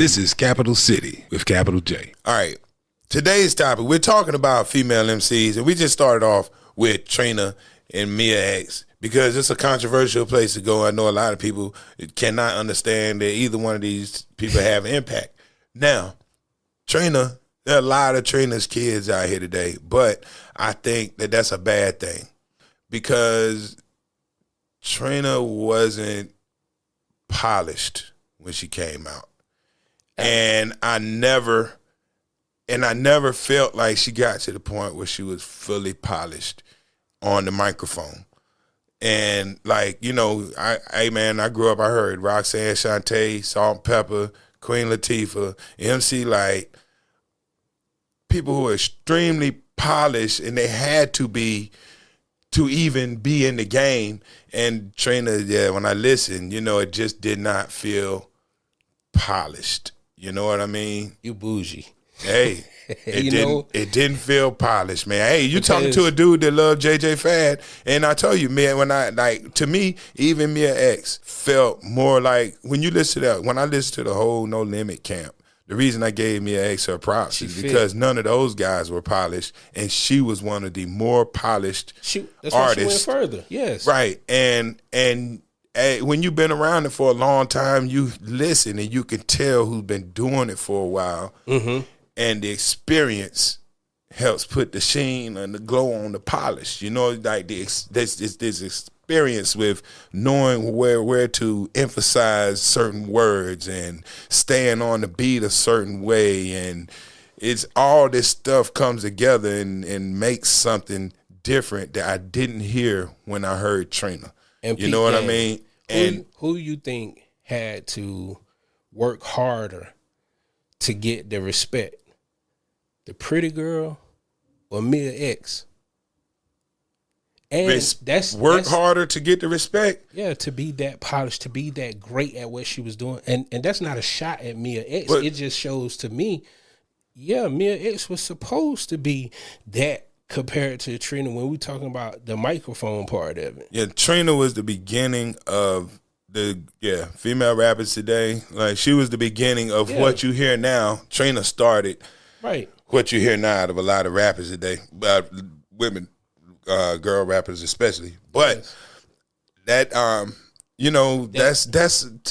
This is Capital City with Capital J. All right. Today's topic, we're talking about female MCs, and we just started off with Trina and Mia X because it's a controversial place to go. I know a lot of people cannot understand that either one of these people have impact. Now, Trina, there are a lot of Trina's kids out here today, but I think that that's a bad thing because Trina wasn't polished when she came out. And I never felt like she got to the point where she was fully polished on the microphone. And like, you know, I grew up, I heard Roxanne Shante, Salt Pepper, Queen Latifah, MC Light, people who are extremely polished and they had to be to even be in the game. And Trina, when I listened, you know, it just did not feel polished. You know what I mean? You bougie. Hey, it didn't feel polished, man. Hey, you talking to a dude that loved JJ Fad, and I tell you, man, to me, even Mia X felt more like when you listen to that. When I listened to the whole No Limit camp, the reason I gave Mia X her props is because none of those guys were polished, and she was one of the more polished that's artists. Why she went further, yes, right, and when you've been around it for a long time, you listen and you can tell who's been doing it for a while. Mm-hmm. And the experience helps put the sheen and the glow on the polish. You know, like this experience with knowing where to emphasize certain words and staying on the beat a certain way. And it's all this stuff comes together and makes something different that I didn't hear when I heard Trina. And you know what I mean? And who you think had to work harder to get the respect? The Pretty Girl or Mia X? And that's harder to get the respect? Yeah, to be that polished, to be that great at what she was doing. And that's not a shot at Mia X. But it just shows to me, yeah, Mia X was supposed to be that compared to Trina when we talking about the microphone part of it. Yeah, Trina was the beginning of the female rappers today. Like she was the beginning of what you hear now. Trina started what you hear now out of a lot of rappers today, women, girl rappers especially. But that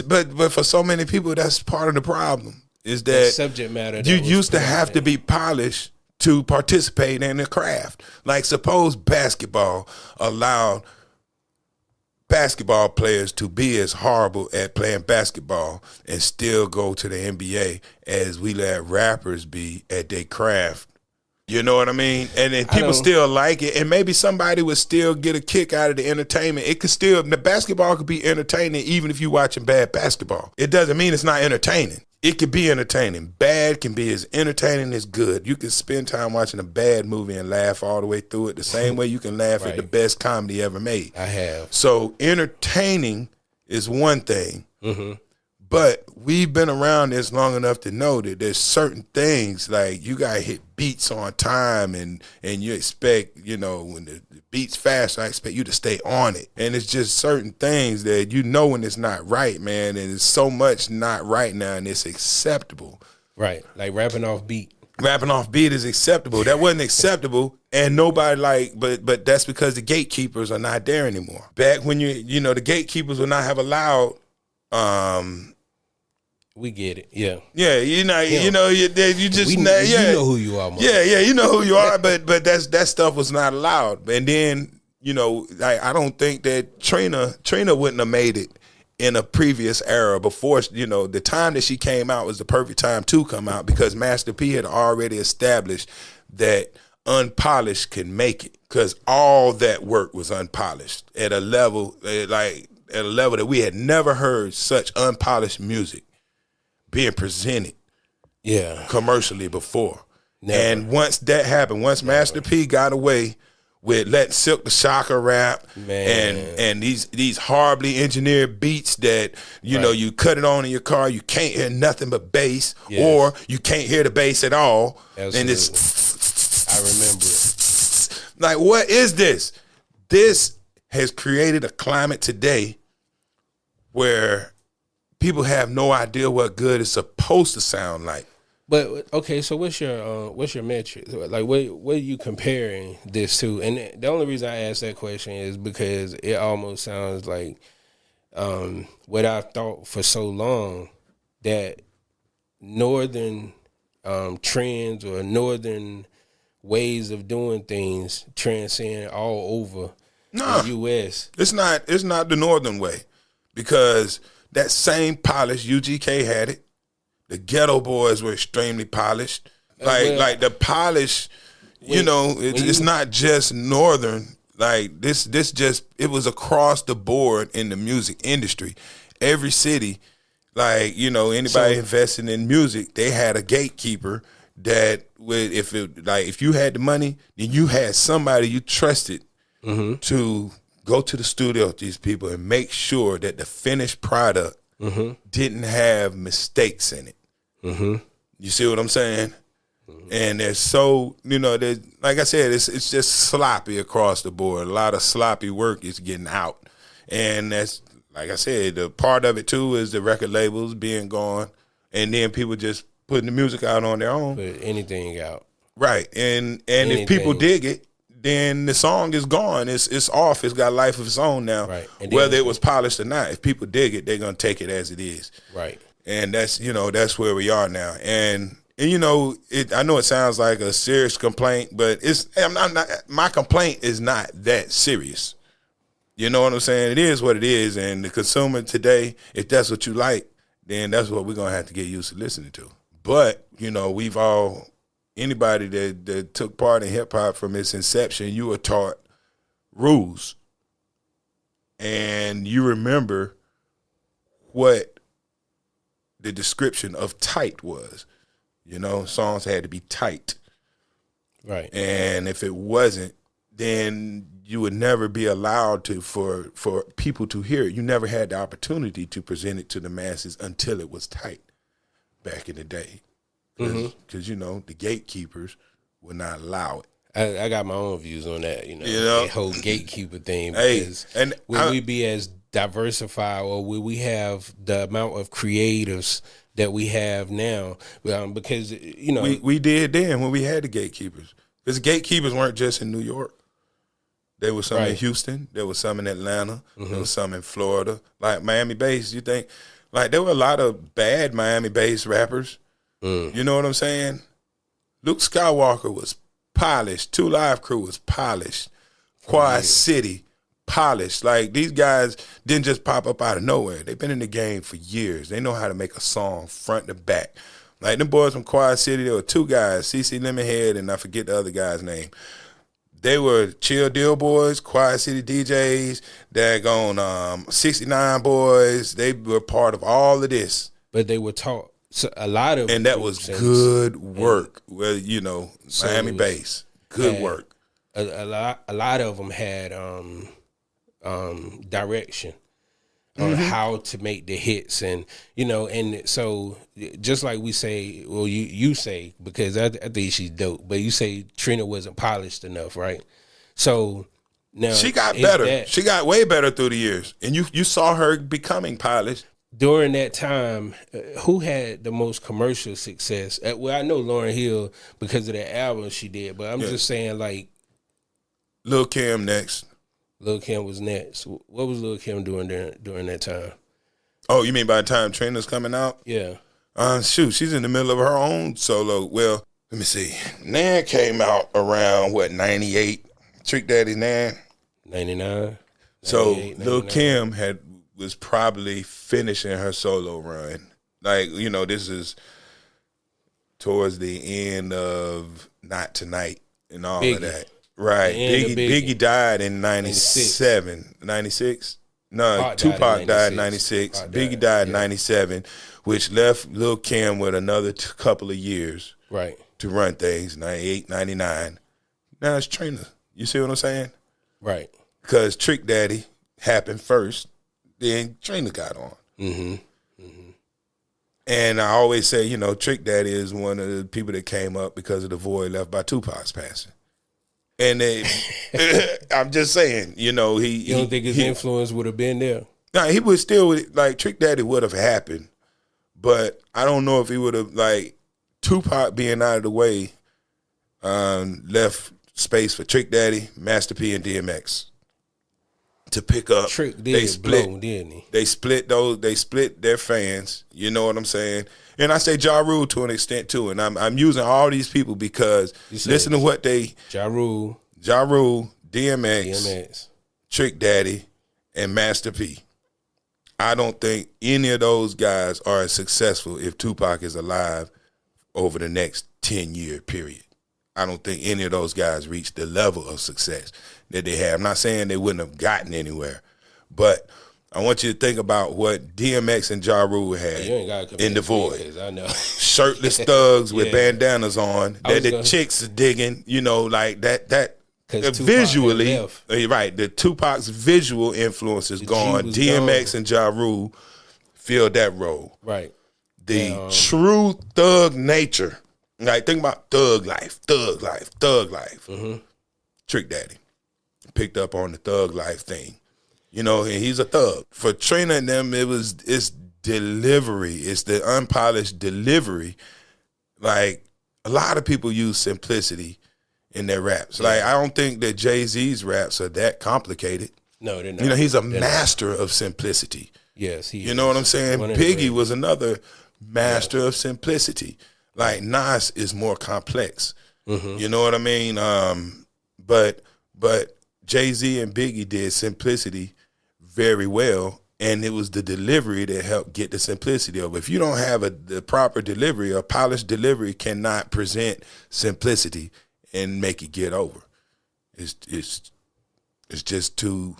but for so many people that's part of the problem is that subject matter you used to have to be polished to participate in the craft. Like suppose basketball allowed basketball players to be as horrible at playing basketball and still go to the NBA as we let rappers be at their craft. You know what I mean? And then people still like it, and maybe somebody would still get a kick out of the entertainment. The basketball could be entertaining even if you're watching bad basketball. It doesn't mean it's not entertaining. It can be entertaining. Bad can be as entertaining as good. You can spend time watching a bad movie and laugh all the way through it the same way you can laugh at the best comedy ever made. I have. So entertaining is one thing, but we've been around this long enough to know that there's certain things like you got to hit beats on time and you expect, you know, when the beat's fast, I expect you to stay on it. And it's just certain things that you know when it's not right, man, and it's so much not right now and it's acceptable. Right, like rapping off beat. Rapping off beat is acceptable. That wasn't acceptable, and nobody but that's because the gatekeepers are not there anymore. Back when you know the gatekeepers would not have allowed. We get it, yeah. Yeah, you know, you know, you just, you know who you are, man. Yeah, you know who you are, but that stuff was not allowed. And then, you know, I don't think that Trina wouldn't have made it in a previous era before, you know, the time that she came out was the perfect time to come out because Master P had already established that unpolished can make it because all that work was unpolished at a level, that we had never heard such unpolished music being presented commercially before. Never. And once that happened, once Master P got away with letting Silk the Shocker rap and these horribly engineered beats that, you know, you cut it on in your car, you can't hear nothing but bass or you can't hear the bass at all. Absolutely. And it's I remember it. Like, what is this? This has created a climate today where people have no idea what good is supposed to sound like. But okay, so what's your metric? Like, what are you comparing this to? And the only reason I ask that question is because it almost sounds like what I've thought for so long, that northern trends or northern ways of doing things transcend all over the U.S. It's not the northern way, because that same polish, UGK had it. The Ghetto Boys were extremely polished. Like the polish, it's not just northern. Like this just, it was across the board in the music industry. Every city, like, anybody investing in music, they had a gatekeeper that would, if you had the money, then you had somebody you trusted to go to the studio with these people and make sure that the finished product didn't have mistakes in it. You see what I'm saying? And there's so, there's, like I said, it's just sloppy across the board. A lot of sloppy work is getting out. And that's, like I said, the part of it too is the record labels being gone, and then people just putting the music out on their own. Put anything out. Right. And if people dig it, then the song is gone. It's off. It's got life of its own now. Right. And whether it was polished or not. If people dig it, they're gonna take it as it is. Right. And that's that's where we are now. And I know it sounds like a serious complaint, but I'm not, my complaint is not that serious. You know what I'm saying? It is what it is, and the consumer today, if that's what you like, then that's what we're gonna have to get used to listening to. But we've all, anybody that took part in hip hop from its inception, you were taught rules, and you remember what the description of tight was. Songs had to be tight. Right. And if it wasn't, then you would never be allowed to, for people to hear it. You never had the opportunity to present it to the masses until it was tight back in the day. Because, the gatekeepers would not allow it. I got my own views on that, the whole gatekeeper thing. Because will we be as diversified, or will we have the amount of creatives that we have now? Because we did then when we had the gatekeepers. Because gatekeepers weren't just in New York. There was some in Houston. There was some in Atlanta. There was some in Florida. Like Miami-based, you think, like there were a lot of bad Miami-based rappers. You know what I'm saying? Luke Skywalker was polished. 2 Live Crew was polished. Quad City, polished. Like, these guys didn't just pop up out of nowhere. They've been in the game for years. They know how to make a song front to back. Like, them boys from Quad City, there were 2 guys, CC Lemonhead, and I forget the other guy's name. They were Chill Deal Boys, Quad City DJs, daggone 69 Boys. They were part of all of this. But they were taught a lot of, and that was good work. Well, Miami bass, good work. A lot of them had direction on how to make the hits, and and so just like we say, well, you say, because I think she's dope, but you say Trina wasn't polished enough, right? So now she got better. She got way better through the years, and you saw her becoming polished. During that time, who had the most commercial success? Well, I know Lauryn Hill because of the album she did, but I'm just saying, like, Lil' Kim next. Lil' Kim was next. What was Lil' Kim doing during that time? Oh, you mean by the time Trina's coming out? Yeah. Shoot, she's in the middle of her own solo. Well, let me see. Nan came out around, 98? Trick Daddy's Nan? 99. So Lil' Kim was probably finishing her solo run. Like, this is towards the end of Not Tonight and all of that. Right. Biggie died in 97. 96? No, Tupac died in 96. Biggie died in 97, which left Lil' Kim with another couple of years to run things, 98, 99. Now it's Trina. You see what I'm saying? Right. Because Trick Daddy happened first, then Trina got on. And I always say, Trick Daddy is one of the people that came up because of the void left by Tupac's passing. And I'm just saying, he... You don't think his influence would have been there? Now he would still like Trick Daddy would have happened, but I don't know if he would have like Tupac being out of the way left space for Trick Daddy, Master P, and DMX to pick up. Trick did They split, blow, didn't he? They split those. They split their fans. You know what I'm saying? And I say Ja Rule to an extent too. And I'm using all these people because listen to what they Ja Rule, DMX, Trick Daddy, and Master P. I don't think any of those guys are as successful if Tupac is alive over the next 10-year period. I don't think any of those guys reached the level of success that they have. I'm not saying they wouldn't have gotten anywhere, but I want you to think about what DMX and Ja Rule had in the void. I know. Shirtless thugs with bandanas on that the chicks are digging, you know, like that visually, right, the Tupac's visual influence is gone. DMX and Ja Rule filled that role. Right. The true thug nature. Like, think about thug life. Mm-hmm. Trick Daddy picked up on the thug life thing. You know, and he's a thug. For Trina and them, it's delivery. It's the unpolished delivery. Like, a lot of people use simplicity in their raps. Like, I don't think that Jay-Z's raps are that complicated. No, they're not. You know, he's a master of simplicity. Yes, he is. You know what I'm saying? Biggie was another master of simplicity. Like, Nas is more complex. Mm-hmm. You know what I mean? But Jay-Z and Biggie did simplicity very well, and it was the delivery that helped get the simplicity over. If you don't have the proper delivery, a polished delivery cannot present simplicity and make it get over. It's just too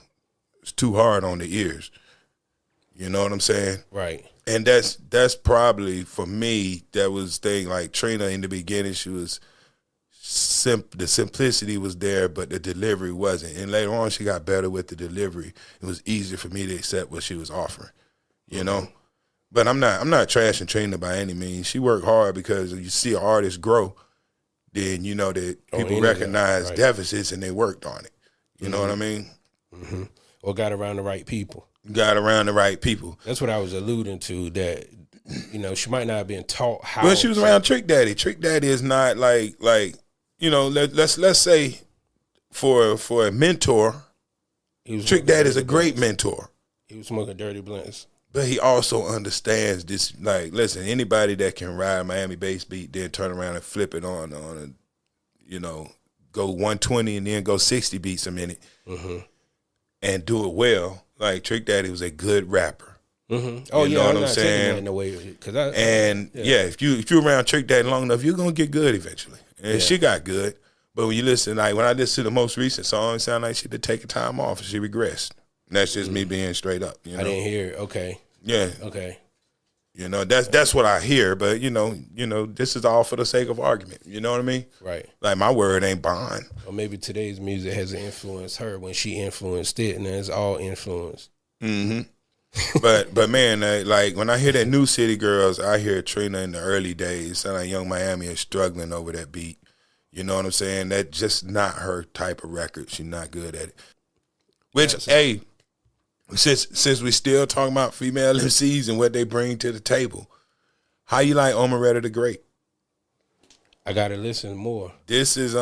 hard on the ears. You know what I'm saying? Right. And that's probably, for me, that was thing like Trina in the beginning, she was the simplicity was there, but the delivery wasn't. And later on, she got better with the delivery. It was easier for me to accept what she was offering, you know? But I'm not trashing Trina by any means. She worked hard because you see an artist grow, then you know that people recognize deficits and they worked on it. You know what I mean? Mm-hmm. Or got around the right people. Got around the right people. That's what I was alluding to, that, you know, she might not have been taught how. Well, she was around Trick Daddy. Trick Daddy is not like you know, let's say for a mentor, Trick Daddy is a great mentor. He was smoking dirty blunts. But he also understands this, like, listen, anybody that can ride Miami bass beat, then turn around and flip it on a, you know, go 120 and then go 60 beats a minute and do it well. Like, Trick Daddy was a good rapper. Mm-hmm. Oh, you know what I'm saying? If you're around Trick Daddy long enough, you're gonna get good eventually. And she got good. But when you listen, like when I listen to the most recent song, it sounded like she had to take a time off and she regressed. And that's just me being straight up. You know? I didn't hear it. Okay. Yeah. Okay. You know, that's what I hear, but you know, this is all for the sake of argument. You know what I mean? Right. Like, my word ain't bond. Or maybe today's music has influenced her when she influenced it, and it's all influenced. Mm-hmm. but man, like when I hear that New City Girls, I hear Trina in the early days. Sound like Young Miami is struggling over that beat. You know what I'm saying? That's just not her type of record. She's not good at it. Which, hey, since we still talking about female MCs and what they bring to the table, how you like Omeretta the Great? I gotta listen more. This is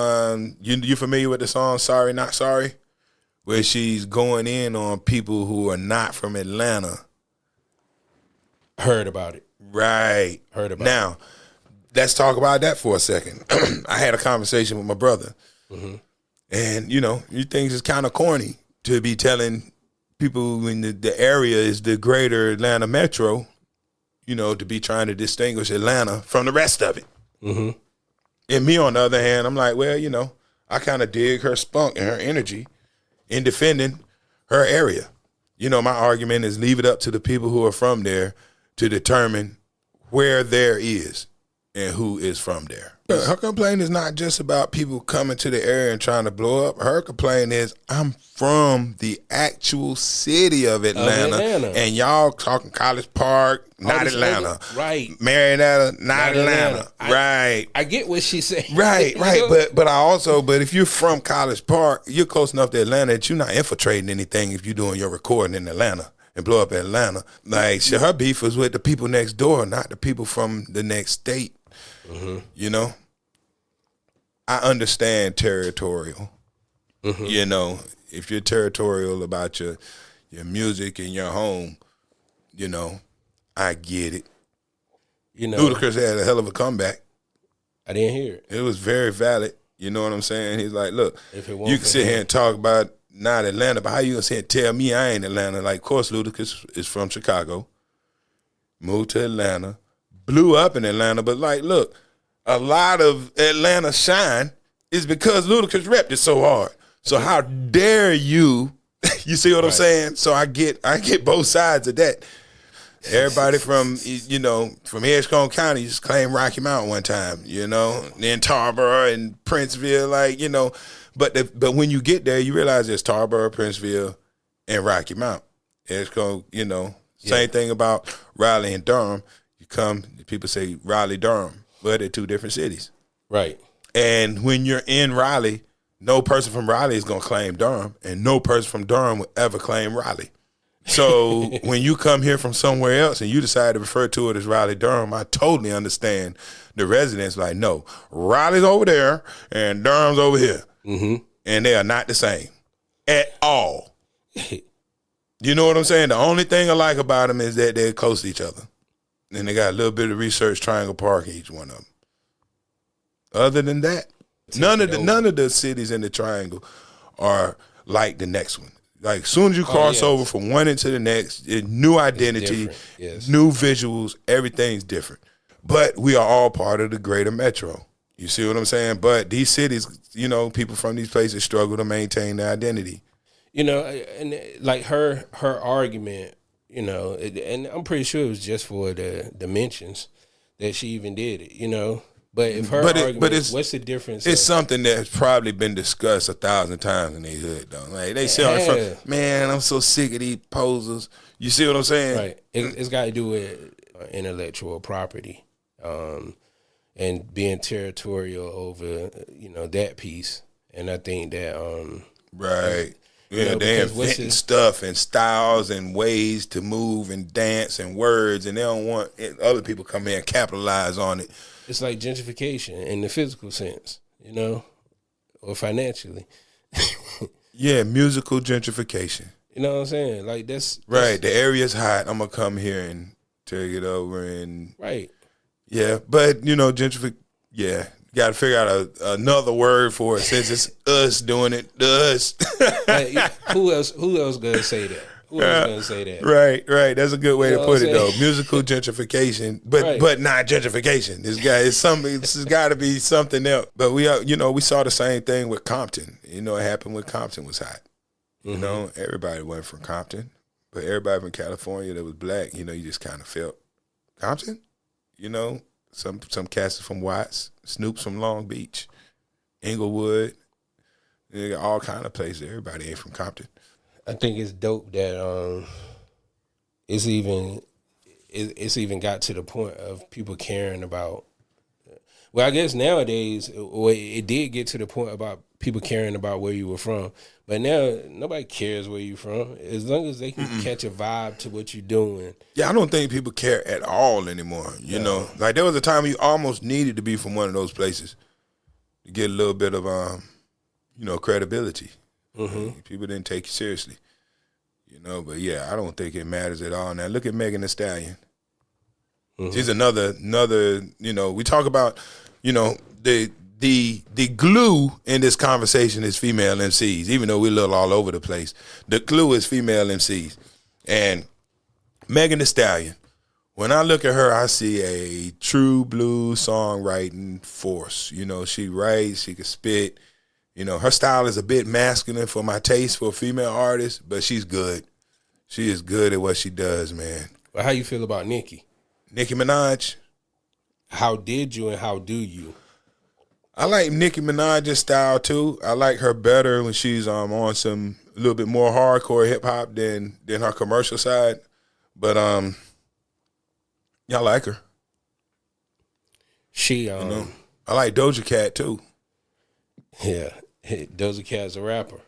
you familiar with the song "Sorry Not Sorry," where she's going in on people who are not from Atlanta. Heard about it. Right. Heard about it. Now, let's talk about that for a second. I had a conversation with my brother, and you know, you think it's kind of corny to be telling people in the area is the greater Atlanta metro, you know, to be trying to distinguish Atlanta from the rest of it. Mm-hmm. And me, on the other hand, I'm like, well, you know, I kind of dig her spunk and her energy in defending her area. You know, my argument is leave it up to the people who are from there to determine where there is and who is from there. Her complaint is not just about people coming to the area and trying to blow up. Her complaint is, I'm from the actual city of Atlanta. And y'all talking College Park, not Atlanta. Right. Marietta, not Atlanta. Right. I get what she's saying. Right. But if you're from College Park, you're close enough to Atlanta that you're not infiltrating anything if you're doing your recording in Atlanta. and blow up Atlanta. Like, shit, her beef was with the people next door, not the people from the next state. You know? I understand territorial. You know, if you're territorial about your music and your home, you know, I get it. You know, Ludacris had a hell of a comeback. I didn't hear it. It was very valid. You know what I'm saying? He's like, look, if you can sit here and talk about not Atlanta, but how you gonna sit and tell me I ain't Atlanta? Like, of course, Ludacris is from Chicago, moved to Atlanta, blew up in Atlanta, but like, look, a lot of Atlanta shine is because Ludacris repped it so hard. So how dare you? You see what I'm saying? So I get both sides of that. Everybody from Edgecombe County just claimed Rocky Mount one time, you know, then Tarboro and Princeville, like, you know, but when you get there, you realize there's Tarboro, Princeville, and Rocky Mount. Edgecombe, you know, same thing about Raleigh and Durham. People say Raleigh, Durham, but they're two different cities. Right. And when you're in Raleigh, no person from Raleigh is going to claim Durham, and no person from Durham will ever claim Raleigh. So when you come here from somewhere else and you decide to refer to it as Raleigh Durham, I totally understand the residents like, no, Raleigh's over there and Durham's over here. And they are not the same at all. You know what I'm saying? The only thing I like about them is that they're close to each other. And they got a little bit of research Triangle Park in each one of them. Other than that, none of the cities in the Triangle are like the next one. Like, as soon as you cross over from one into the next, new identity, new visuals, everything's different. But we are all part of the greater metro. You see what I'm saying? But these cities, you know, people from these places struggle to maintain their identity. You know, and like her argument, you know, and I'm pretty sure it was just for the dimensions that she even did it, you know. But if her argument, what's the difference? It's something that's probably been discussed 1,000 times in their hood, though. Like, they sit on the front, man, I'm so sick of these posers. You see what I'm saying? Right. It's got to do with intellectual property and being territorial over, you know, that piece. And I think that right. Yeah, they're inventing stuff and styles and ways to move and dance and words, and they don't want other people come in and capitalize on it. It's like gentrification in the physical sense, you know, or financially. Yeah, musical gentrification. You know what I'm saying? Like, that's right. The area's hot. I'm gonna come here and take it over and right. Yeah, but you know, yeah, got to figure out another word for it since it's us doing it. Us. Like, who else gonna say that? Who else gonna say that? Right. That's a good way to put it, though. Musical gentrification, but not gentrification. This has got to be something else. But we saw the same thing with Compton. You know, it happened when Compton was hot. You know, everybody went from Compton, but everybody from California that was black, you know, you just kind of felt Compton. You know, some cats from Watts, Snoop's from Long Beach, Inglewood, all kind of places. Everybody ain't from Compton. I think it's dope that it's even got to the point of people caring about. Well, I guess nowadays it did get to the point about people caring about where you were from, but now nobody cares where you're from as long as they can catch a vibe to what you're doing. Yeah, I don't think people care at all anymore. You know, like there was a time you almost needed to be from one of those places to get a little bit of credibility. People didn't take you seriously, you know. But yeah, I don't think it matters at all. Now look at Megan Thee Stallion. She's another. You know, we talk about, you know, the glue in this conversation is female MCs. Even though we're a little all over the place, the glue is female MCs. And Megan Thee Stallion, when I look at her, I see a true blue songwriting force. You know, she writes, she can spit. You know, her style is a bit masculine for my taste for a female artist, but she's good. She is good at what she does, man. Well, how you feel about Nicki? Nicki Minaj. How did you and how do you? I like Nicki Minaj's style too. I like her better when she's on some a little bit more hardcore hip hop than her commercial side. But yeah, I like her. She you know, I like Doja Cat too. Yeah. Doja Cat's a rapper.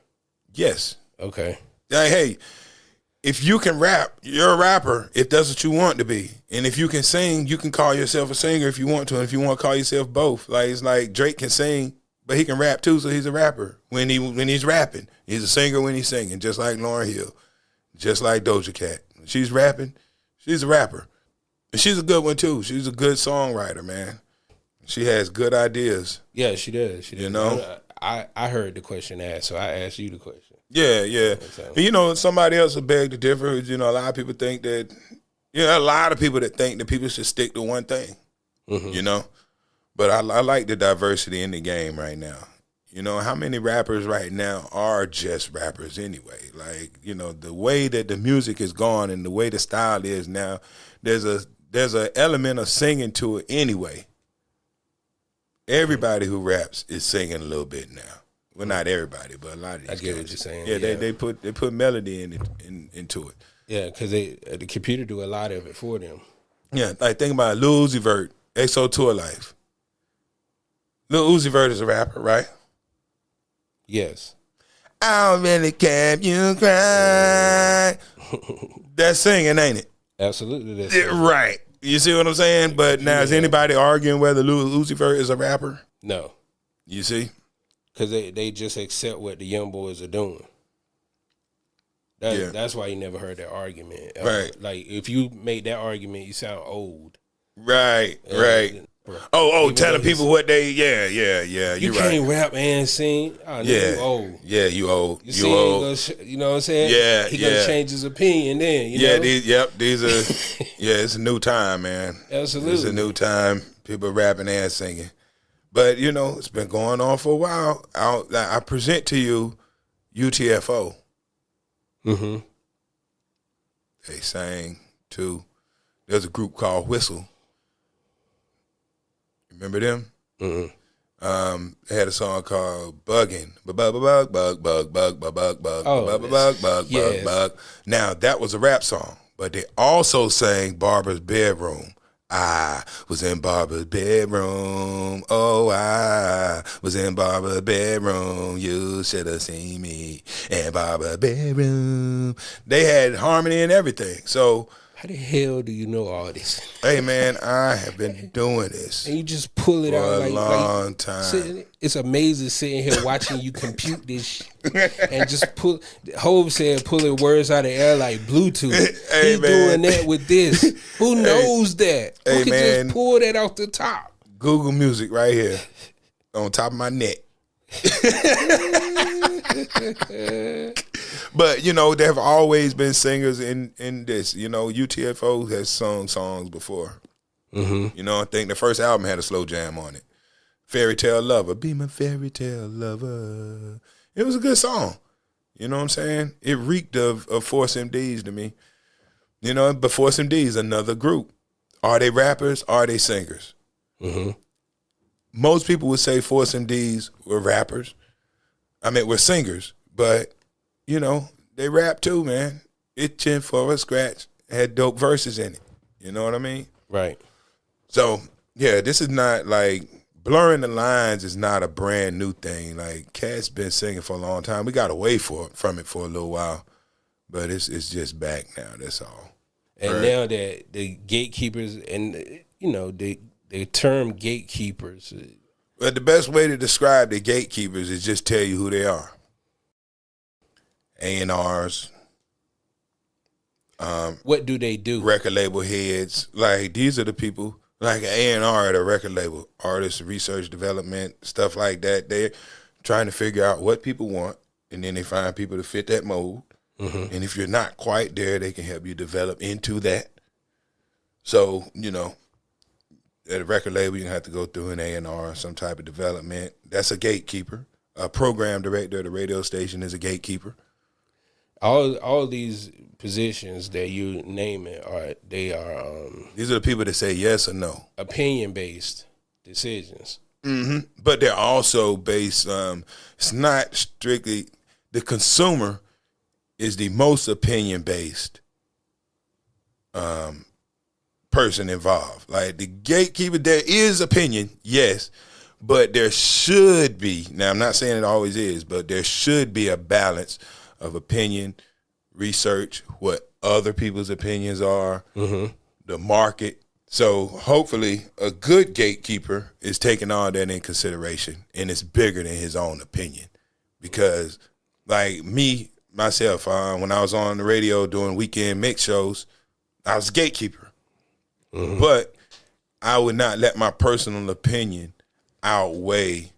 Yes. Okay. Hey, if you can rap, you're a rapper if that's what you want to be. And if you can sing, you can call yourself a singer if you want to. And if you want to call yourself both. Like, it's like Drake can sing, but he can rap too, so he's a rapper when he's rapping. He's a singer when he's singing, just like Lauryn Hill, just like Doja Cat. When she's rapping, she's a rapper. And she's a good one too. She's a good songwriter, man. She has good ideas. Yeah, she does. She does. You know? I heard the question asked, so I asked you the question. Yeah, yeah. And, somebody else will beg to differ. A lot of people think that, a lot of people that think that people should stick to one thing, But I like the diversity in the game right now. How many rappers right now are just rappers anyway? Like, the way that the music is gone and the way the style is now, there's a element of singing to it anyway. Everybody who raps is singing a little bit now. Well, not everybody, but a lot of these I get guys. what you're saying. Yeah, they put melody into it. Yeah, because the computer do a lot of it for them. Yeah, like think about Lil Uzi Vert, XO Tour Life. Lil Uzi Vert is a rapper, right? Yes. I really kept you cry. That's singing, ain't it? Absolutely. That's right. You see what I'm saying? But now, is anybody arguing whether Lil Uzi Vert is a rapper? No. You see? Because they just accept what the young boys are doing. That's why you never heard that argument. Right. Like, if you make that argument, you sound old. Right. Telling people what they, yeah. You can't rap and sing. Oh, yeah. You old. Yeah, you old. You old. You know what I'm saying? Yeah, He gonna change his opinion then, These are, it's a new time, man. Absolutely. It's a new time. People rapping and singing. But, it's been going on for a while. I present to you UTFO. Mm-hmm. They sang too. There's a group called Whistle. Remember them? Mm-hmm. They had a song called Buggin'. Bug. Now, that was a rap song, but they also sang Barbara's Bedroom. I was in Barbara's bedroom. Oh, I was in Barbara's bedroom. You should have seen me in Barbara's bedroom. They had harmony and everything. So, how the hell do you know all this? Hey, man, I have been doing this. And you just pull it out for a long time. It's amazing sitting here watching you compute this shit and just pull. Hov said pulling words out of the air like Bluetooth. Hey, He's doing that with this. Who knows that? Who can just pull that off the top? Google Music right here on top of my neck. But there have always been singers in this. UTFO has sung songs before. Mm-hmm. I think the first album had a slow jam on it. Fairy Tale Lover, be my fairy tale lover. It was a good song. You know what I'm saying? It reeked of Force MDs to me. But Force MDs, another group. Are they rappers? Are they singers? Mm-hmm. Most people would say Force MDs were rappers. We're singers, but they rap too, man. Itching for a scratch had dope verses in it. You know what I mean? Right. So yeah, this is not like blurring the lines is not a brand new thing. Like Cat's been singing for a long time. We got away from it for a little while, but it's just back now. That's all. And now that the gatekeepers and the term gatekeepers. But the best way to describe the gatekeepers is just tell you who they are. A&Rs. What do they do? Record label heads. Like, these are the people, like an A&R at a record label, artists, research, development, stuff like that. They're trying to figure out what people want, and then they find people to fit that mold. Mm-hmm. And if you're not quite there, they can help you develop into that. So, at a record label, you have to go through an A&R, some type of development. That's a gatekeeper. A program director at a radio station is a gatekeeper. All these positions that you naming are these are the people that say yes or no. Opinion based decisions. Mm-hmm. But they're also based. It's not strictly the consumer is the most opinion based person involved. Like the gatekeeper, there is opinion, yes, but there should be. Now, I'm not saying it always is, but there should be a balance of opinion research what other people's opinions are, the market. So hopefully a good gatekeeper is taking all that in consideration, and it's bigger than his own opinion. Because like myself, when I was on the radio doing weekend mix shows, I was a gatekeeper. But I would not let my personal opinion outweigh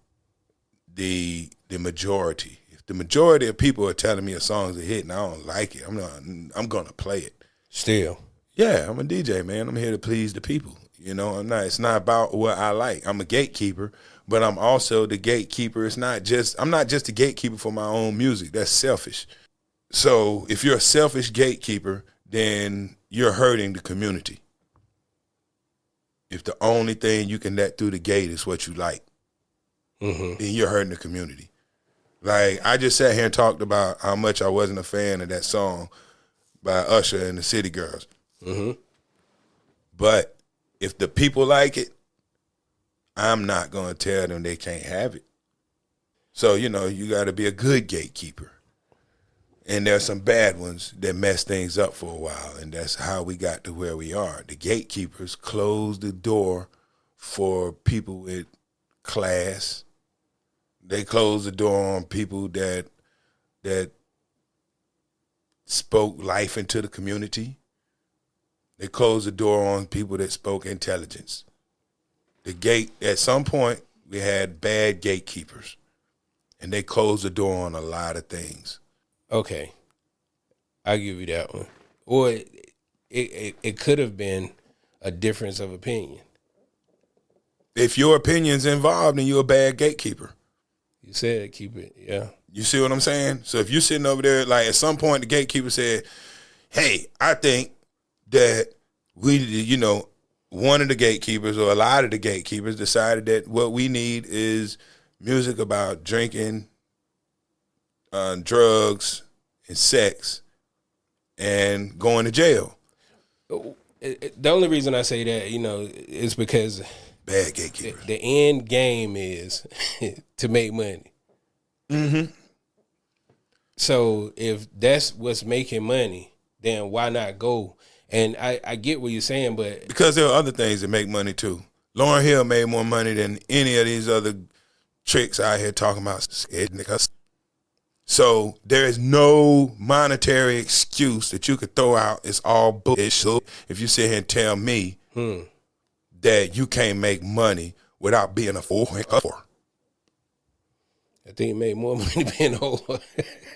the majority. If the majority of people are telling me a song's a hit and I don't like it, I'm gonna play it. Still. Yeah, I'm a DJ, man. I'm here to please the people. You know, it's not about what I like. I'm a gatekeeper, but I'm also the gatekeeper. I'm not just a gatekeeper for my own music. That's selfish. So if you're a selfish gatekeeper, then you're hurting the community. If the only thing you can let through the gate is what you like, then you're hurting the community. Like, I just sat here and talked about how much I wasn't a fan of that song by Usher and the City Girls. But if the people like it, I'm not going to tell them they can't have it. So, you know, you got to be a good gatekeeper. And there's some bad ones that mess things up for a while, and that's how we got to where we are. The gatekeepers closed the door for people with class. They closed the door on people that spoke life into the community. They closed the door on people that spoke intelligence. At some point, we had bad gatekeepers, and they closed the door on a lot of things. Okay, I'll give you that one. Or it could have been a difference of opinion. If your opinion's involved, then you're a bad gatekeeper. You said keep it, yeah. You see what I'm saying? So if you're sitting over there, like at some point the gatekeeper said, hey, I think that one of the gatekeepers or a lot of the gatekeepers decided that what we need is music about drinking, drugs, and sex, and going to jail. The only reason I say that, is because bad gatekeepers. The end game is to make money. So if that's what's making money, then why not go? And I get what you're saying, but because there are other things that make money too. Lauryn Hill made more money than any of these other tricks out here talking about. So there is no monetary excuse that you could throw out. It's all bullshit. If you sit here and tell me that you can't make money without being a whore. I think you made more money being a whore.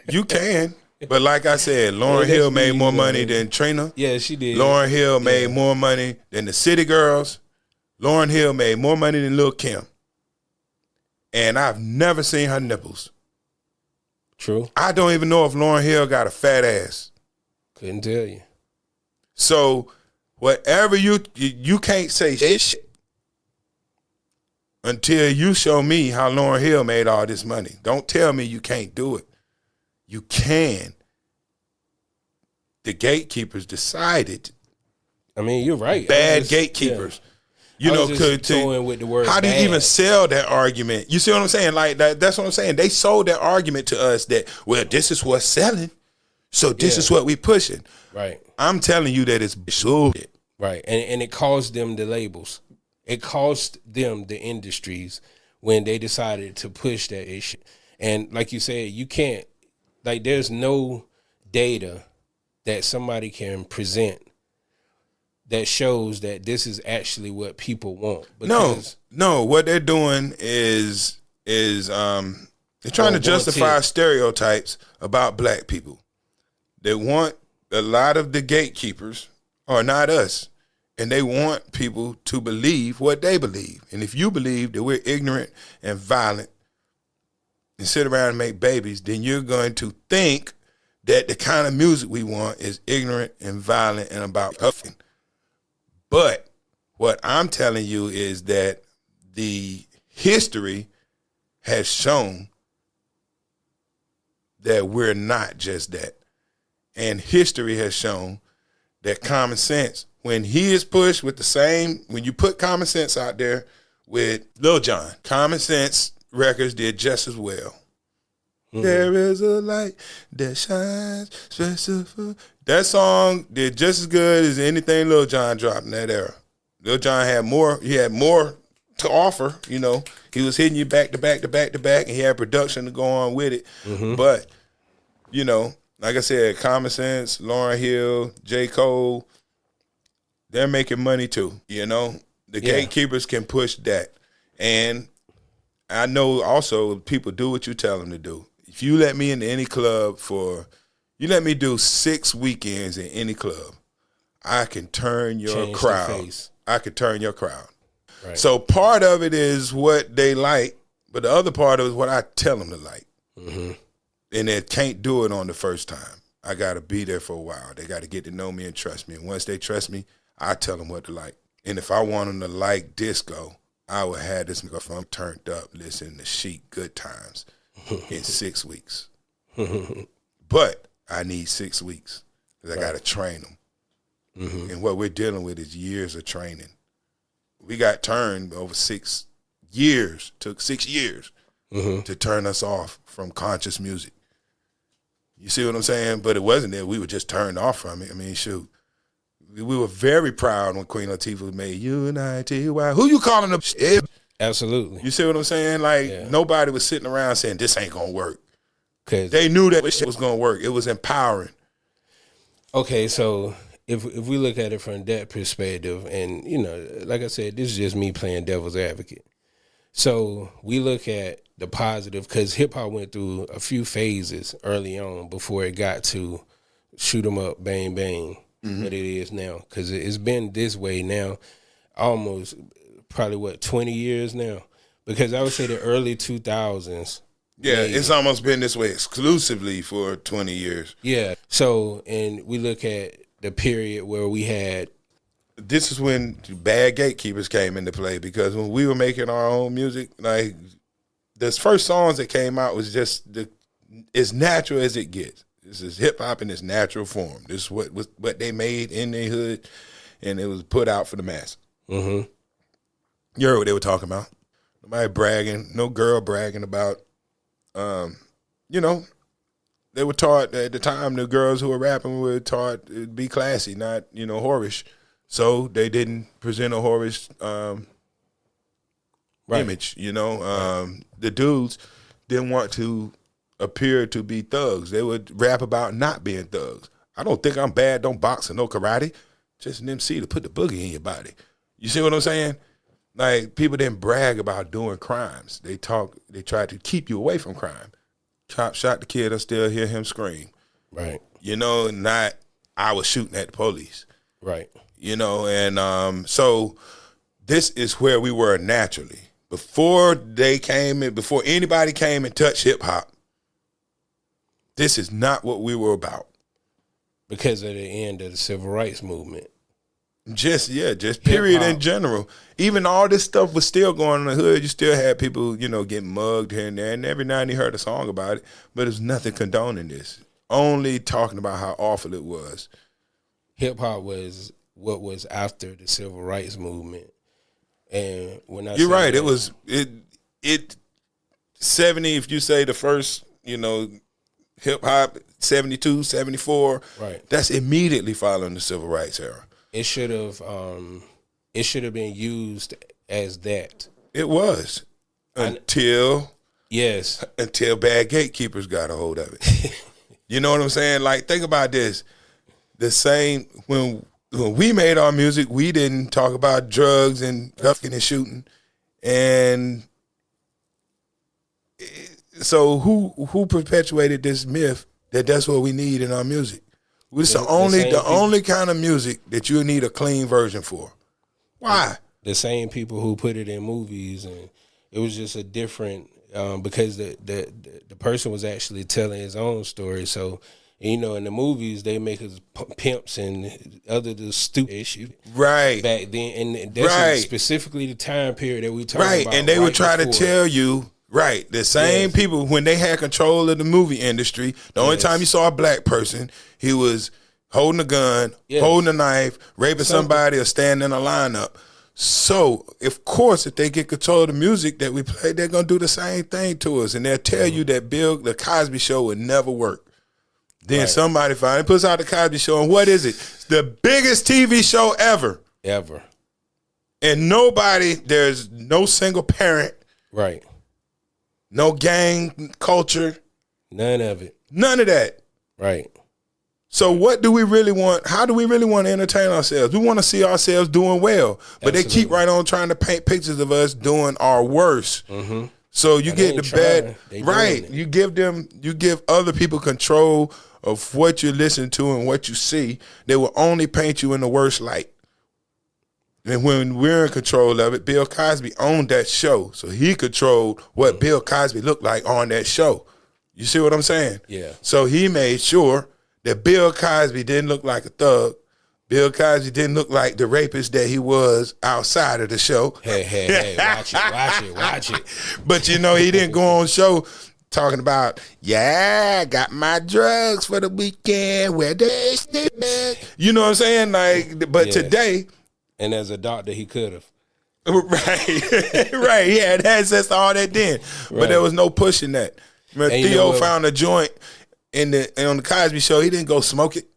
You can. But like I said, Lauryn Hill made more money than Trina. Yeah, she did. Lauryn Hill made more money than the City Girls. Lauryn Hill made more money than Lil' Kim. And I've never seen her nipples. True. I don't even know if Lauryn Hill got a fat ass. Couldn't tell you. So whatever you can't say shit until you show me how Lauryn Hill made all this money. Don't tell me you can't do it. You can. The gatekeepers decided. I mean, you're right. Bad gatekeepers. Yeah. With the word how do you even sell that argument? You see what I'm saying? Like that's what I'm saying. They sold that argument to us that, well, this is what's selling, so this is what we pushing. Right. I'm telling you that it's bullshit. Right. And it cost them the labels. It cost them the industries when they decided to push that issue. And like you said, you can't, like, there's no data that somebody can present that shows that this is actually what people want. No. What they're doing is they're trying to justify stereotypes about black people. They want a lot of the gatekeepers are not us, and they want people to believe what they believe. And if you believe that we're ignorant and violent and sit around and make babies, then you're going to think that the kind of music we want is ignorant and violent and about huffing. But what I'm telling you is that the history has shown that we're not just that. And history has shown that Common Sense, when he is pushed with when you put Common Sense out there with Lil Jon, Common Sense Records did just as well. There is a light that shines special for. That song did just as good as anything Lil Jon dropped in that era. Lil Jon had more. He had more to offer. You know, he was hitting you back to back to back to back, and he had production to go on with it. But you know, like I said, Common Sense, Lauryn Hill, J. Cole, they're making money too. You know, the gatekeepers can push that, and I know also people do what you tell them to do. If you let me into any club you let me do 6 weekends in any club, I can turn your crowd. I can turn your crowd. Right. So part of it is what they like, but the other part of it is what I tell them to like. And they can't do it on the first time. I got to be there for a while. They got to get to know me and trust me. And once they trust me, I tell them what to like. And if I want them to like disco, I would have this microphone turned up, listening to Chic Good Times in 6 weeks. But I need 6 weeks because I got to train them. And what we're dealing with is years of training. We got turned over 6 years, took 6 years to turn us off from conscious music. You see what I'm saying? But it wasn't that we were just turned off from it. I mean, shoot. We were very proud when Queen Latifah made Unity. Who you calling a shit? Absolutely. You see what I'm saying? Like, nobody was sitting around saying, this ain't going to work. They knew that shit was going to work. It was empowering. Okay, so if we look at it from that perspective, and, you know, like I said, this is just me playing devil's advocate. So we look at the positive, because hip-hop went through a few phases early on before it got to shoot 'em up, bang, bang, that it is now. Because it's been this way now almost probably, 20 years now? Because I would say the early 2000s. Yeah, it's almost been this way exclusively for 20 years. Yeah. So, and we look at the period where we had. This is when bad gatekeepers came into play, because when we were making our own music, like, the first songs that came out was just as natural as it gets. This is hip-hop in its natural form. This is what they made in their hood, and it was put out for the mass. You heard what they were talking about. Nobody bragging, no girl bragging about. You know, they were taught at the time, the girls who were rapping were taught to be classy, not, you know, whorish. So they didn't present a whorish image, you know. The dudes didn't want to appear to be thugs. They would rap about not being thugs. I don't think I'm bad, don't box or no karate. Just an MC to put the boogie in your body. You see what I'm saying? Like, people didn't brag about doing crimes. They tried to keep you away from crime. Cop shot the kid, I still hear him scream. Right. You know, not I was shooting at the police. Right. You know, and so this is where we were naturally. Before anybody came and touched hip hop, this is not what we were about. Because of the end of the civil rights movement. Just period in general. Even all this stuff was still going on in the hood. You still had people, you know, getting mugged here and there. And every now and then you heard a song about it. But there's nothing condoning this. Only talking about how awful it was. Hip-hop was what was after the civil rights movement. And when You're right. It was 70, if you say the first, you know, hip-hop, 72, 74. Right. That's immediately following the civil rights era. It should have been used as that. It was until bad gatekeepers got a hold of it. You know what I'm saying? Like, think about this. The same when we made our music, we didn't talk about drugs and cuffing and shooting, and so who perpetuated this myth that that's what we need in our music? It's the only kind of music that you need a clean version for. Why? The same people who put it in movies, and it was just a different because the person was actually telling his own story. So, you know, in the movies they make us pimps and other the stupid shit. Right. Back then, and that's specifically the time period that we talking about. Right, and they would try to tell you. Right, the same people, when they had control of the movie industry, the only time you saw a black person, he was holding a gun, holding a knife, raping somebody, or standing in a lineup. So, of course, if they get control of the music that we play, they're gonna do the same thing to us, and they'll tell you that the Cosby Show would never work. Then somebody finally puts out the Cosby Show, and what is it? It's the biggest TV show ever. Ever. And there's no single parent. Right. No gang culture. None of it. None of that. Right. So what do we really want? How do we really want to entertain ourselves? We want to see ourselves doing well. But They keep right on trying to paint pictures of us doing our worst. Mm-hmm. So you get the bad. Right. You give other people control of what you listen to and what you see. They will only paint you in the worst light. And when we're in control of it, Bill Cosby owned that show. So he controlled what Bill Cosby looked like on that show. You see what I'm saying? Yeah. So he made sure that Bill Cosby didn't look like a thug. Bill Cosby didn't look like the rapist that he was outside of the show. Hey, watch it. But, he didn't go on show talking about, I got my drugs for the weekend. Where they stay. You know what I'm saying? Like, but today. And as a doctor, he could have. Right. He had access to all that then. But there was no pushing that. Remember, Theo found a joint on the Cosby Show. He didn't go smoke it.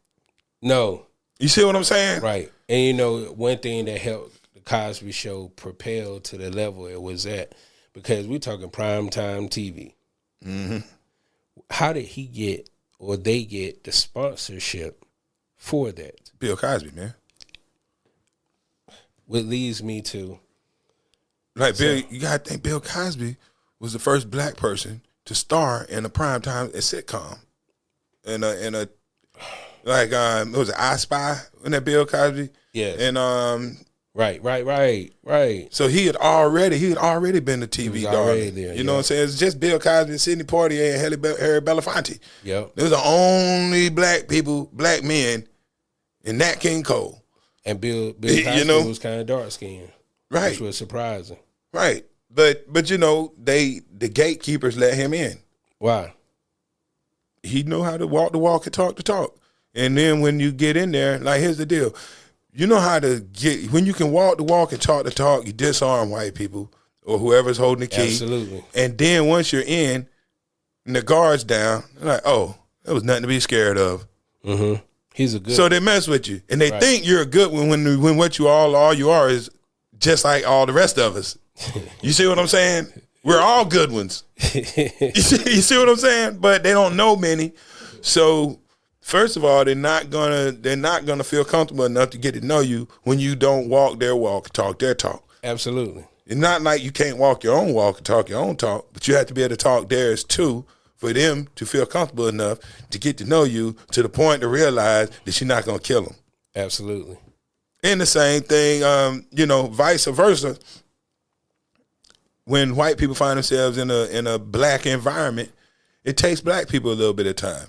No. You see what I'm saying? Right. And one thing that helped the Cosby Show propel to the level it was at, because we're talking primetime TV. Mm-hmm. How did he get, or they get, the sponsorship for that? Bill Cosby, man. What leads me to, Bill, you gotta think Bill Cosby was the first black person to star in a primetime sitcom, it was I Spy in that Bill Cosby. Yeah. And Right. So he had already been the TV darling. There, you know what I'm saying? It's just Bill Cosby, Sidney Poitier, and Harry Belafonte. Yep. They was the only black men in Nat King Cole. And Bill Cosby was kind of dark skinned, right? Which was surprising, right? But the gatekeepers let him in. Why? He knew how to walk the walk and talk the talk. And then when you get in there, like, here's the deal: you know how to get, when you can walk the walk and talk the talk, you disarm white people or whoever's holding the key. Absolutely. And then once you're in, and the guard's down, they're like, oh, there was nothing to be scared of. Mm-hmm. He's a good. So they mess with you, and they think you're a good one when what all you are is just like all the rest of us. You see what I'm saying? We're all good ones. You see what I'm saying? But they don't know many. So first of all, they're not gonna feel comfortable enough to get to know you when you don't walk their walk, talk their talk. Absolutely. It's not like you can't walk your own walk and talk your own talk, but you have to be able to talk theirs too, for them to feel comfortable enough to get to know you to the point to realize that you're not going to kill them. Absolutely. And the same thing, vice versa. When white people find themselves in a black environment, it takes black people a little bit of time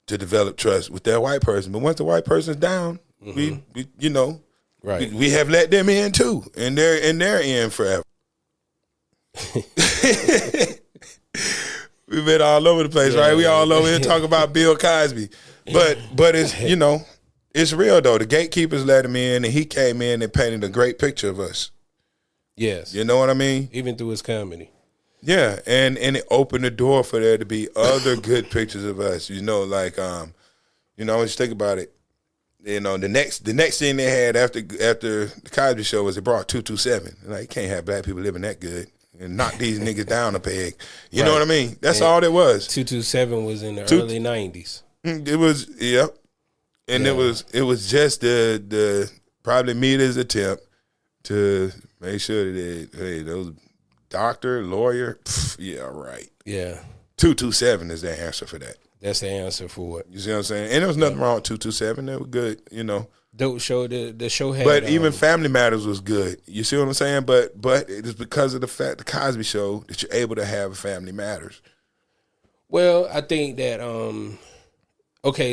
to develop trust with that white person. But once the white person's down, we have let them in too, and they're in forever. We've been all over the place, right? We all over here talking about Bill Cosby. But it's, it's real though. The gatekeepers let him in, and he came in and painted a great picture of us. Yes. You know what I mean? Even through his comedy. Yeah, and it opened the door for there to be other good pictures of us. Just think about it. The next thing they had after the Cosby Show was they brought 227. Like, you can't have black people living that good and knock these niggas down a peg. You know what I mean? That's all it was. 227 was in the early 90s. It was, yeah. And it was just the probably meter's attempt to make sure that those doctor, lawyer, yeah, right. Yeah. 227 is the answer for that. That's the answer for it. You see what I'm saying? And there was nothing wrong with 227. They were good, Dope show. The show had. But even Family Matters was good. You see what I'm saying? But it is because of the fact the Cosby Show that you're able to have a Family Matters. Well, I think that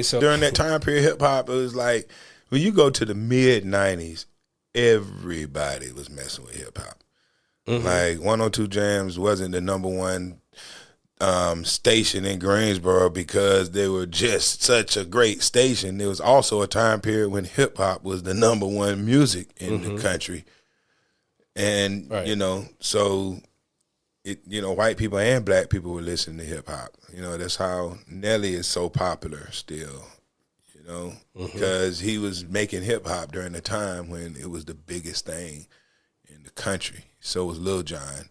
so during that time period, hip hop, it was like when you go to the mid '90s, everybody was messing with hip hop. Mm-hmm. Like 102 Jams wasn't the number one station in Greensboro because they were just such a great station. There was also a time period when hip hop was the number one music in the country. And, Right. you know, so, white people and black people were listening to hip hop. You know, that's how Nelly is so popular still, you know, because he was making hip hop during the time when it was the biggest thing in the country. So was Lil Jon.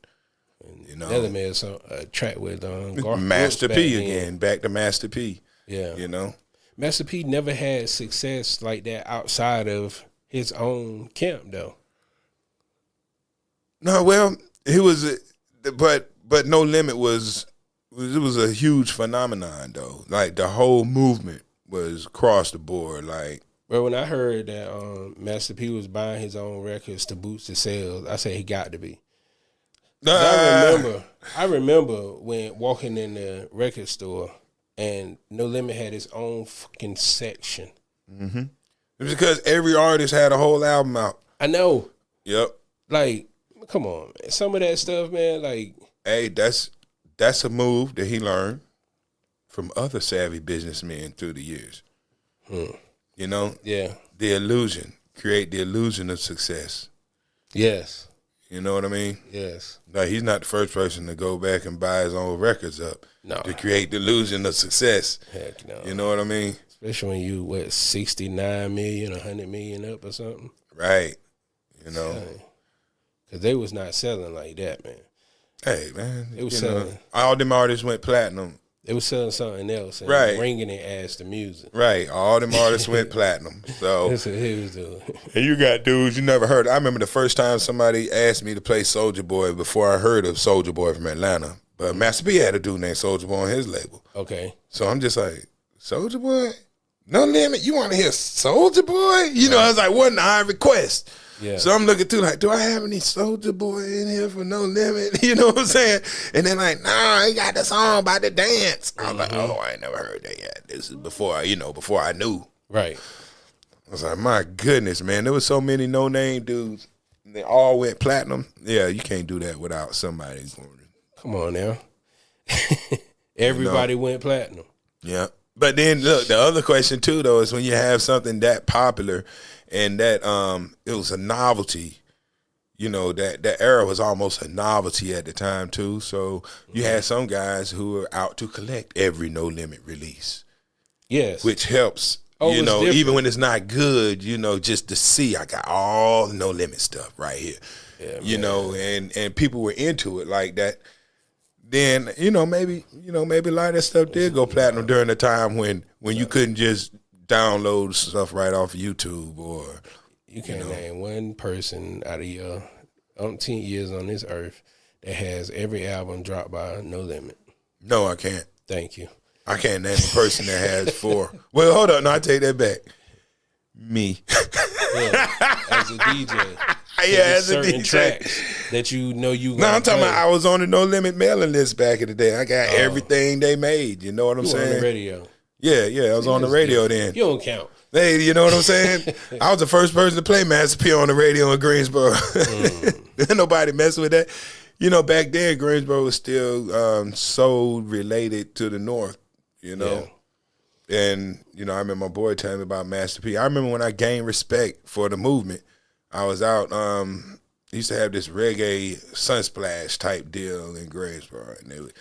You know, Nelly made a track with Master Brooks P back again, then. back to Master P. Yeah. You know? Master P never had success like that outside of his own camp, though. No, well, he was, but No Limit was a huge phenomenon though. Like the whole movement was across the board. Like, Well, when I heard that Master P was buying his own records to boost the sales, I said he got to be. 'Cause I remember when walking in the record store and No Limit had his own fucking section. it was because every artist had a whole album out. I know, Yep. like, come on, man. Some of that stuff, man, like, Hey, that's a move that he learned from other savvy businessmen through the years. You know, yeah, the illusion, create the illusion of success. yes, You know what I mean? yes. Like, he's not the first person to go back and buy his own records up No. to create the illusion of success. Heck no. You know what I mean? Especially when you, 69 million, 100 million up or something. Right. You know. Because they was not selling like that, man. Hey, man. It was you know, selling. all them artists went platinum. They was selling something else and Right. bringing it as the music. Right. All them artists went platinum. So, That's what he was doing. and you got dudes you never heard. I remember the first time somebody asked me to play Soulja Boy before I heard of Soulja Boy from Atlanta. But Master P had a dude named Soulja Boy on his label. Okay. So I'm just like, Soulja Boy? No Limit? You want to hear Soulja Boy? You know, I was like, what an odd request. Yeah. So I'm looking through like, do I have any Soulja Boy in here for No Limit? You know what I'm saying? And then like, nah, he got the song about the dance. I was like, oh, I ain't never heard that yet. This is before I knew. Right. I was like, my goodness, man. There was so many no-name dudes. They all went platinum. Yeah, you can't do that without somebody going. Come on now. Everybody went platinum. Yeah. But then look, the other question too though is when you have something that popular and that it was a novelty, you know, that era was almost a novelty at the time too. So you had some guys who were out to collect every No Limit release. Yes. Which helps, Oh, you it's know, different. even when it's not good, you know, just to see I got all the No Limit stuff right here. Yeah, you man. know, and people were into it like that. Then, maybe a lot of that stuff did go platinum during the time when you couldn't just download stuff right off YouTube or You can't name one person out of your umpteen years on this earth that has every album dropped by No Limit. no, I can't. Thank you. I can't name a person that has 4. Well, hold on, no, I take that back. Me. Yeah, as a DJ. Yeah, as a certain DJ. tracks that you know you. No, I'm talking about I was on the No Limit mailing list back in the day. I got Oh. everything they made. You know what I'm You were saying? on the radio. Yeah, I was on the radio then. You don't count. Hey, you know what I'm saying? I was the first person to play Master P on the radio in Greensboro. Nobody messing with that. You know, back then Greensboro was still so related to the North. You know. Yeah. And, I remember my boy telling me about Master P. I remember when I gained respect for the movement, I was out, used to have this reggae sunsplash type deal in Greensboro. And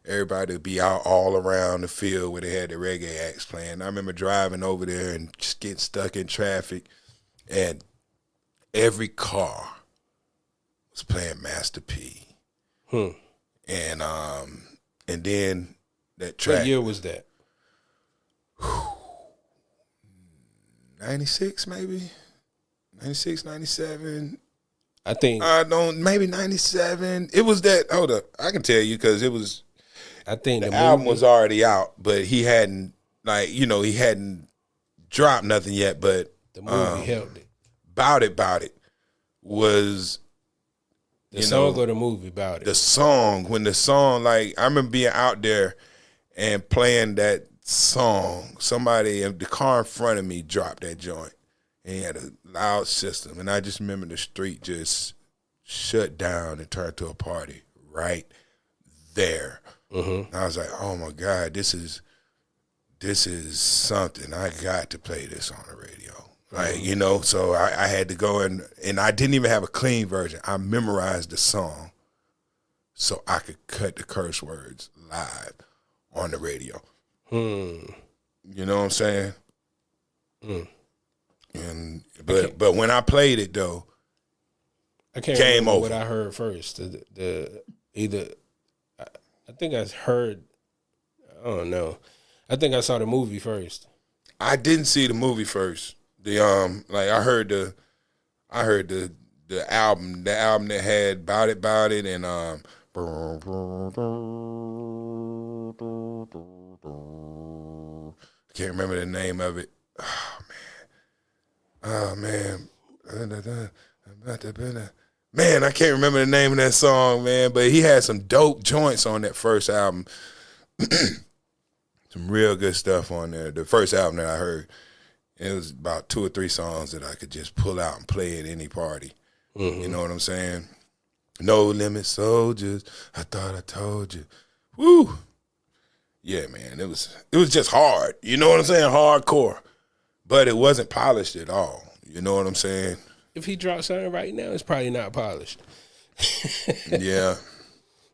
everybody would be out all around the field where they had the reggae acts playing. I remember driving over there and just getting stuck in traffic. And every car was playing Master P. And then that track. What year was that? 96 maybe, 96, 97. I think. Maybe 97. It was that. Hold up, I can tell you because it was. I think The the album movie was already out, but he hadn't he hadn't dropped nothing yet. But the movie helped it. Bout It was The song or the movie about it. the song. When the song, I remember being out there and playing that song. Somebody in the car in front of me dropped that joint, and he had a loud system, and I just remember the street just shut down and turned to a party right there. And I was like, oh my God, this is something. I got to play this on the radio. Like, you know, so I had to go and I didn't even have a clean version. I memorized the song so I could cut the curse words live on the radio. You know what I'm saying? And but when I played it though, I can't game remember over. what I heard first. I think I heard. I don't know. I think I saw the movie first. I didn't see the movie first. The like I heard the album that had Bout It and I can't remember the name of it. Oh man. Man, I can't remember the name of that song, man, but he had some dope joints on that first album. Some real good stuff on there. The first album that I heard, it was about 2 or 3 songs that I could just pull out and play at any party. You know what I'm saying? No Limit Soldiers, I thought I told you. Woo! Yeah, man, it was just hard. You know what I'm saying? Hardcore. But it wasn't polished at all. You know what I'm saying? If he dropped something right now, it's probably not polished. Yeah.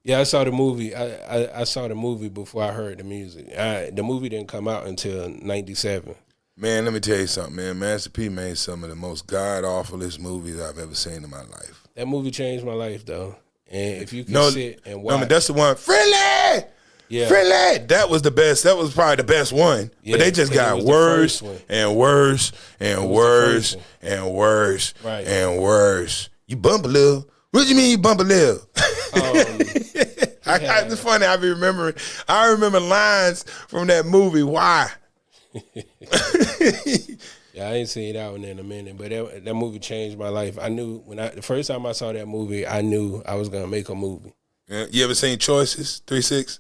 Yeah, I saw the movie. I saw the movie before I heard the music. The movie didn't come out until '97. Man, let me tell you something, man. Master P made some of the most god-awfulest movies I've ever seen in my life. That movie changed my life, though. And if you can sit and watch. No, but that's the one. Friendly! Yeah. Friendly! That was the best. That was probably the best one. Yeah, but they just got worse and worse and worse and worse and worse. You bump a little. What do you mean you bump a little? It's funny. I remember lines from that movie. Why? Yeah, I ain't seen that one in a minute, but that movie changed my life. I knew the first time I saw that movie, I knew I was gonna make a movie. Yeah. You ever seen Choices 3-6?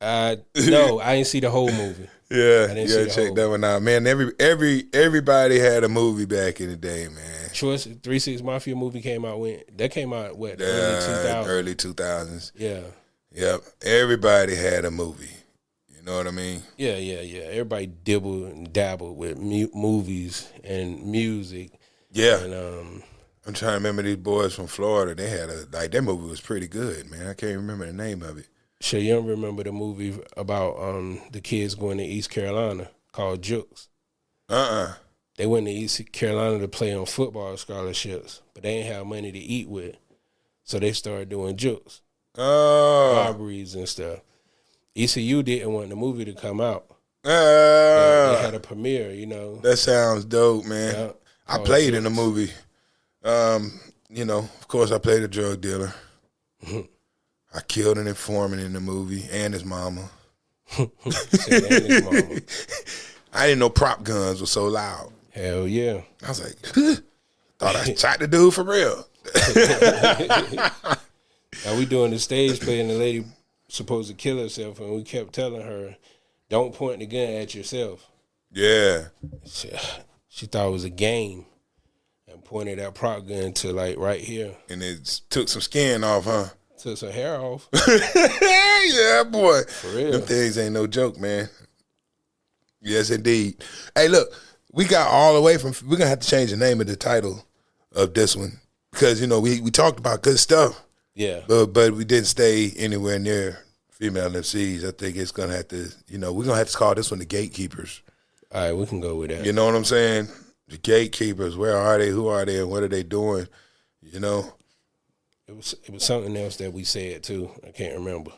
No, I didn't see the whole movie. Yeah, you gotta check that one out, man. Everybody had a movie back in the day, man. Choice 3-6 Mafia movie came out when? That came out what? Early 2000s. Yeah. Yep. Everybody had a movie. You know what I mean? Yeah. Everybody dibbled and dabbled with movies and music. Yeah. And I'm trying to remember these boys from Florida. They had that movie was pretty good, man. I can't remember the name of it. Sure, you don't remember the movie about the kids going to East Carolina called Jukes? They went to East Carolina to play on football scholarships, but they didn't have money to eat with, so they started doing jukes, robberies and stuff. ECU didn't want the movie to come out. They had a premiere, you know. That sounds dope, man. Yeah, I played in the movie. You know, of course, I played a drug dealer. I killed an informant in the movie and his mama. I didn't know prop guns were so loud. Hell yeah. I was like, thought I shot the dude for real. Now we doing the stage play and the lady supposed to kill herself, and we kept telling her, don't point the gun at yourself. Yeah. She thought it was a game and pointed that prop gun to like right here. And it took some skin off, huh? Took some hair off. Yeah, boy. For real. Them things ain't no joke, man. Yes, indeed. Hey, look, we got all the way from, we're going to have to change the name of the title of this one because, you know, we talked about good stuff. Yeah. But we didn't stay anywhere near female MCs. I think it's going to have to, you know, we're going to have to call this one the Gatekeepers. All right, we can go with that. You know what I'm saying? The Gatekeepers. Where are they? Who are they? And what are they doing? You know? It was something else that we said too. I can't remember.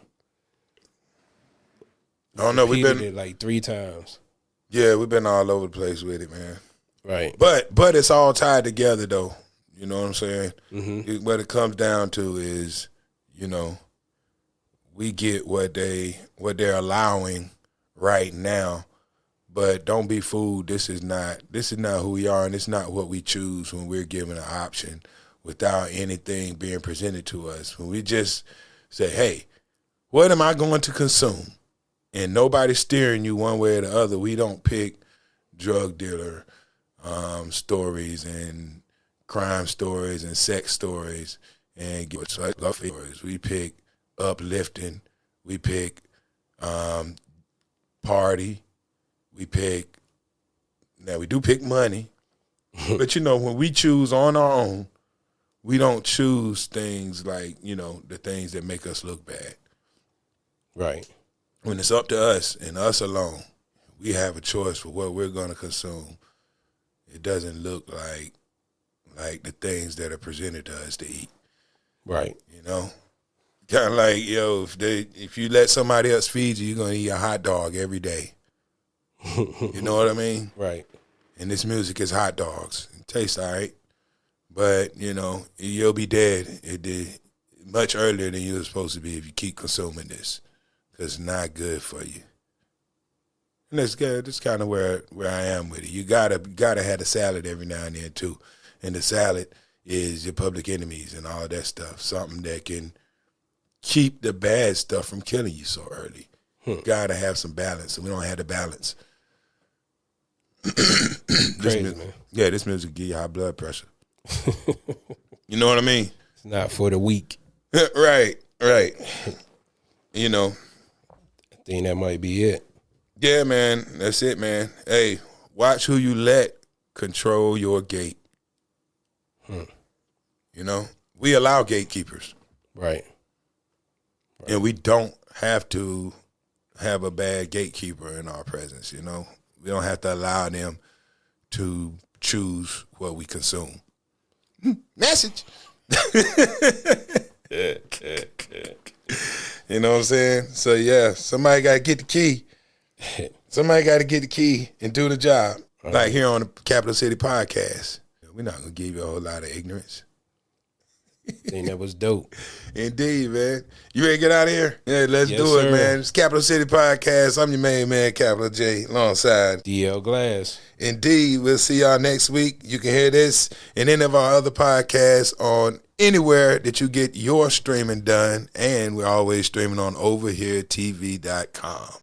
I don't know. We've been it like 3 times. Yeah, we've been all over the place with it, man. Right. But it's all tied together though. You know what I'm saying? Mm-hmm. What it comes down to is, you know, we get what they're allowing right now, but don't be fooled. This is not who we are, and it's not what we choose when we're given an option without anything being presented to us. When we just say, hey, what am I going to consume? And nobody's steering you one way or the other. We don't pick drug dealer stories and crime stories and sex stories and stories. We pick uplifting. We pick party. We pick, now we do pick money. But, when we choose on our own, we don't choose things like, the things that make us look bad. Right. When it's up to us and us alone, we have a choice for what we're going to consume. It doesn't look like the things that are presented to us to eat. Right. Kind of like, if you let somebody else feed you, you're going to eat a hot dog every day. You know what I mean? Right. And this music is hot dogs. It tastes all right. But, you'll be dead much earlier than you were supposed to be if you keep consuming this. Because it's not good for you. And that's good. That's kind of where I am with it. You gotta have a salad every now and then too. And the salad is your public enemies and all that stuff. Something that can keep the bad stuff from killing you so early. Gotta have some balance. And we don't have the balance. Crazy, man. Yeah, this music give you high blood pressure. You know what I mean? It's not for the weak. Right. I think that might be it. Yeah, man. That's it, man. Hey, watch who you let control your gate. We allow gatekeepers. Right. And we don't have to have a bad gatekeeper in our presence, We don't have to allow them to choose what we consume. Message. You know what I'm saying? So, yeah, somebody got to get the key. Somebody got to get the key and do the job. Right. Like here on the Capital City Podcast. We're not going to give you a whole lot of ignorance. I think that was dope. Indeed, man. You ready to get out of here? Yeah, let's do it, sir. man. It's Capital City Podcast. I'm your main man, Capital J, alongside DL Glass. Indeed. We'll see y'all next week. You can hear this and any of our other podcasts on anywhere that you get your streaming done. And we're always streaming on overheretv.com.